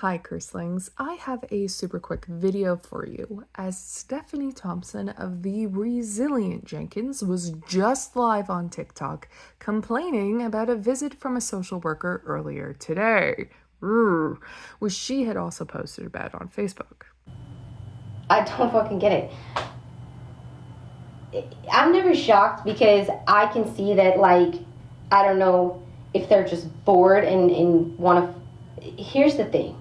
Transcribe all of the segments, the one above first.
Hi, Curslings. I have a super quick video for you as Stephanie Thompson of the Resilient Jenkins was just live on TikTok complaining about a visit from a social worker earlier today, which she had also posted about on Facebook. I don't fucking get it. I'm never shocked because I can see that, I don't know if they're just bored and want to. Here's the thing.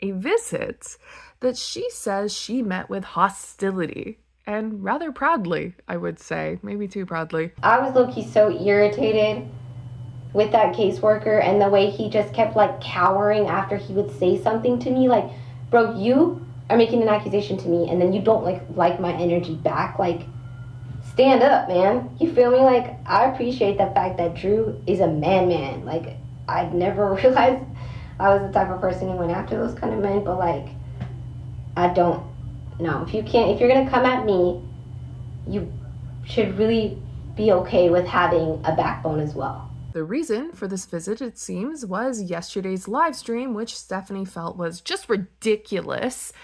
A visit that she says she met with hostility, and rather proudly, I would say, maybe too proudly. I was low-key so irritated with that caseworker and the way he just kept cowering after he would say something to me. Like, bro, you are making an accusation to me and then you don't like my energy back. Stand up, man. You feel me? I appreciate the fact that Drew is a man. I'd never realized I was the type of person who went after those kind of men, but I don't know. If you're gonna come at me, you should really be okay with having a backbone as well. The reason for this visit, it seems, was yesterday's live stream, which Stephanie felt was just ridiculous.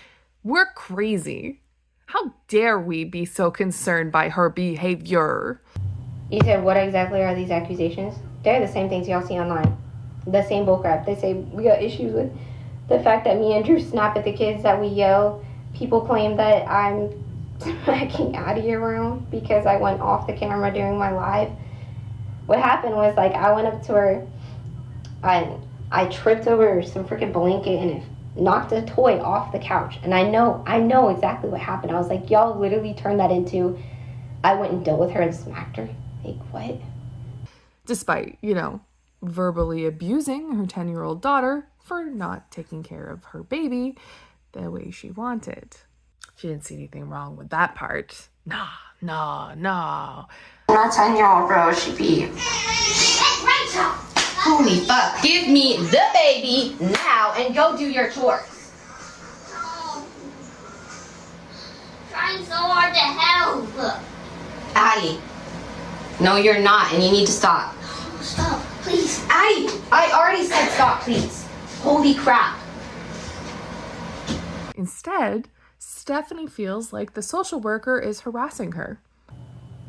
We're crazy. How dare we be so concerned by her behavior? You said, what exactly are these accusations? They're the same things y'all see online. The same bullcrap. They say we got issues with the fact that me and Drew snap at the kids, that we yell. People claim that I'm smacking Addie around because I went off the camera during my live. What happened was, I went up to her and I tripped over some freaking blanket and it knocked a toy off the couch. And I know exactly what happened. I was like, y'all literally turned that into, I went and dealt with her and smacked her. What? Despite, verbally abusing her 10-year-old daughter for not taking care of her baby the way she wanted. She didn't see anything wrong with that part. Nah. My 10-year-old bro should be. Rachel! Holy fuck. Give me the baby now and go do your chores. Oh, trying so hard to help. Addie. No, you're not, and you need to stop. Stop, please. Addie, I already said stop, please. Holy crap. Instead, Stephanie feels like the social worker is harassing her.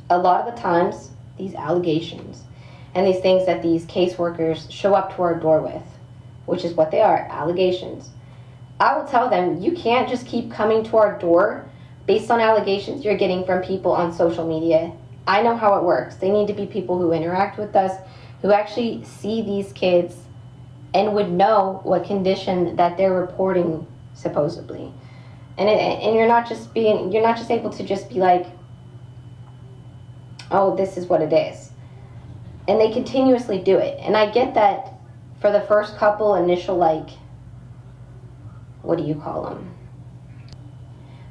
A lot of the times, these allegations and these things that these caseworkers show up to our door with, which is what they are, allegations, I will tell them, you can't just keep coming to our door based on allegations you're getting from people on social media. I know how it works. They need to be people who interact with us, who actually see these kids and would know what condition that they're reporting, supposedly. And you're not just able to just be like, oh, this is what it is. And they continuously do it. And I get that for the first couple initial, what do you call them?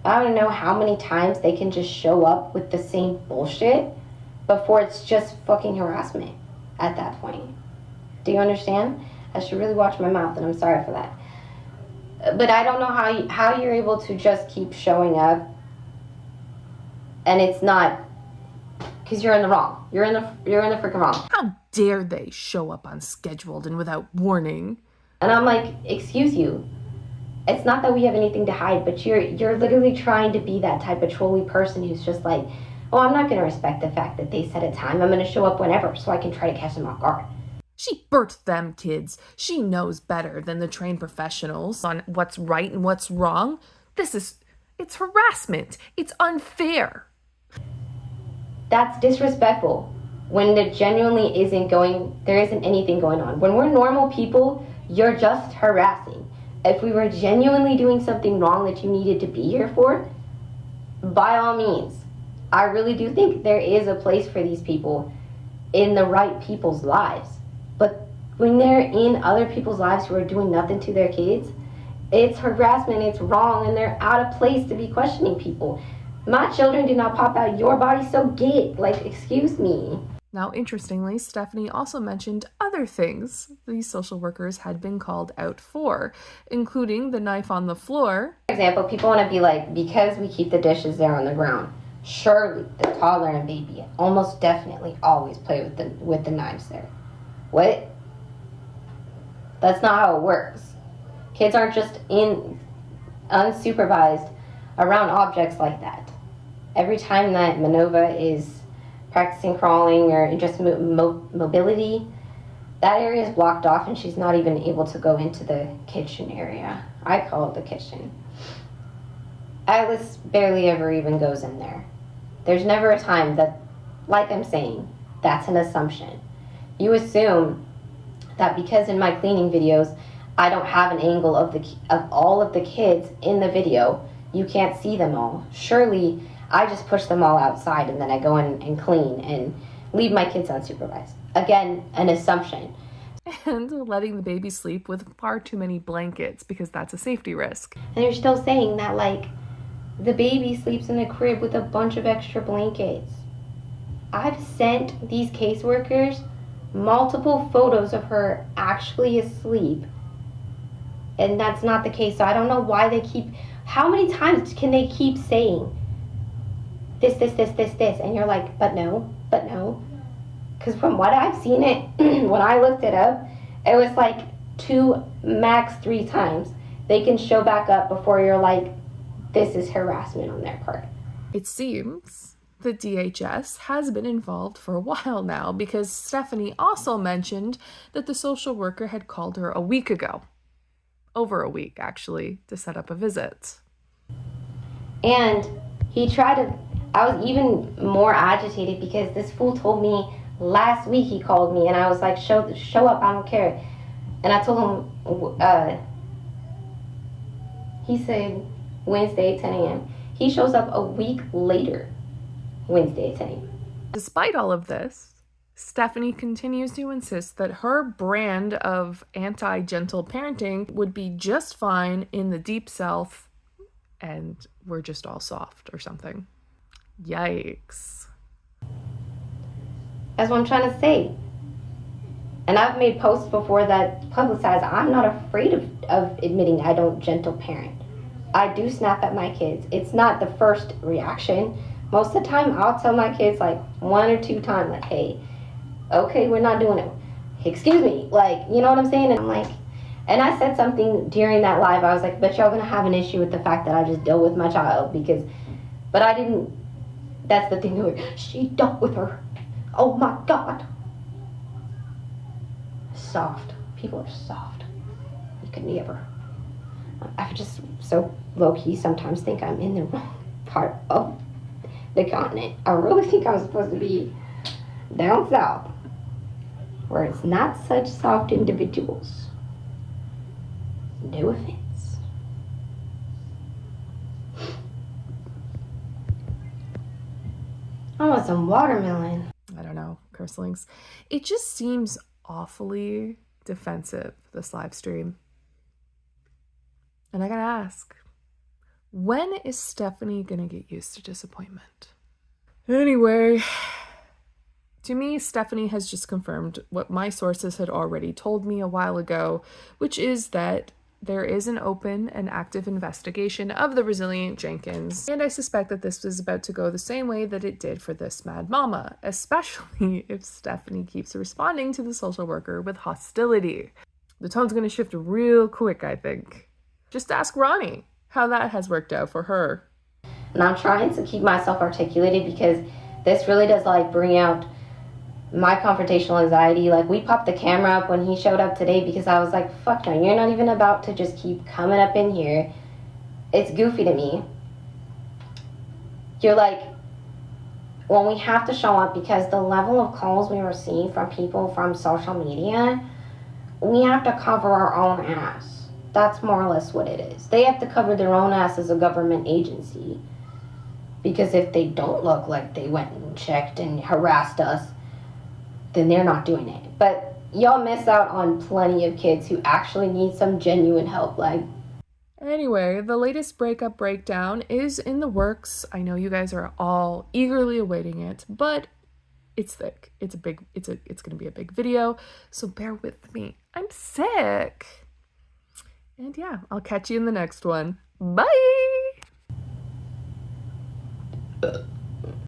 I don't know how many times they can just show up with the same bullshit before it's just fucking harassment at that point. Do you understand? I should really watch my mouth, and I'm sorry for that. But I don't know how you're able to just keep showing up, and it's not, because you're in the wrong. You're in the freaking wrong. How dare they show up unscheduled and without warning? And I'm like, excuse you. It's not that we have anything to hide, but you're literally trying to be that type of trolly person who's just like, oh, I'm not going to respect the fact that they set a time. I'm going to show up whenever so I can try to catch them off guard. She birthed them kids. She knows better than the trained professionals on what's right and what's wrong. It's harassment. It's unfair. That's disrespectful when there genuinely there isn't anything going on. When we're normal people, you're just harassing. If we were genuinely doing something wrong that you needed to be here for, by all means, I really do think there is a place for these people in the right people's lives. But when they're in other people's lives who are doing nothing to their kids, it's harassment, it's wrong, and they're out of place to be questioning people. My children did not pop out your body, so get, excuse me. Now, interestingly, Stephanie also mentioned other things these social workers had been called out for, including the knife on the floor. For example, people want to be like, because we keep the dishes there on the ground, surely the toddler and baby almost definitely always play with the knives there. What? That's not how it works. Kids aren't just unsupervised around objects like that. Every time that Manova is practicing crawling or just mobility, that area is blocked off and she's not even able to go into the kitchen area. I call it the kitchen. Atlas barely ever even goes in there. There's never a time that, like I'm saying, that's an assumption. You assume that because in my cleaning videos, I don't have an angle of all of the kids in the video, you can't see them all. Surely I just push them all outside and then I go in and clean and leave my kids unsupervised. Again, an assumption. And letting the baby sleep with far too many blankets because that's a safety risk. And you're still saying that, like, the baby sleeps in a crib with a bunch of extra blankets. I've sent these caseworkers multiple photos of her actually asleep, and that's not the case. So I don't know why they keep, how many times can they keep saying this, and you're like, but no. Because from what I've seen it, when I looked it up, it was like 2, max 3 times they can show back up before you're like, this is harassment on their part. It seems the DHS has been involved for a while now because Stephanie also mentioned that the social worker had called her a week ago, over a week actually, to set up a visit. And I was even more agitated because this fool told me last week he called me and I was like, show up, I don't care. And I told him, he said Wednesday, 10 a.m. He shows up a week later, Wednesday at 10 a.m. Despite all of this, Stephanie continues to insist that her brand of anti-gentle parenting would be just fine in the deep south and we're just all soft or something. Yikes. That's what I'm trying to say. And I've made posts before that publicize I'm not afraid of admitting I don't gentle parent. I do snap at my kids. It's not the first reaction. Most of the time I'll tell my kids like 1 or 2 times like, hey, okay, we're not doing it. Excuse me. Like, you know what I'm saying? And I'm like, and I said something during that live. I was like, but y'all gonna have an issue with the fact that I just dealt with my child but I didn't, that's the thing, she dealt with her. Oh my God. Soft. People are soft. You could never. I just so low-key sometimes think I'm in the wrong part of the continent. I really think I'm supposed to be down south, where it's not such soft individuals. No offense. I want some watermelon. I don't know, curselings. It just seems awfully defensive, this live stream. And I gotta ask, when is Stephanie gonna get used to disappointment? Anyway, to me, Stephanie has just confirmed what my sources had already told me a while ago, which is that there is an open and active investigation of the Resilient Jenkins, and I suspect that this is about to go the same way that it did for this mad mama, especially if Stephanie keeps responding to the social worker with hostility. The tone's gonna shift real quick, I think. Just ask Ronnie how that has worked out for her. And I'm trying to keep myself articulated because this really does like bring out my confrontational anxiety. Like, we popped the camera up when he showed up today because I was like, fuck no, you're not even about to just keep coming up in here. It's goofy to me. You're like, when we have to show up because the level of calls we were seeing from people from social media, we have to cover our own ass. That's more or less what it is. They have to cover their own ass as a government agency. Because if they don't look like they went and checked and harassed us, then they're not doing it. But y'all miss out on plenty of kids who actually need some genuine help. Like, anyway, the latest breakup breakdown is in the works. I know you guys are all eagerly awaiting it, but it's thick. It's gonna be a big video, so bear with me. I'm sick. And yeah, I'll catch you in the next one. Bye!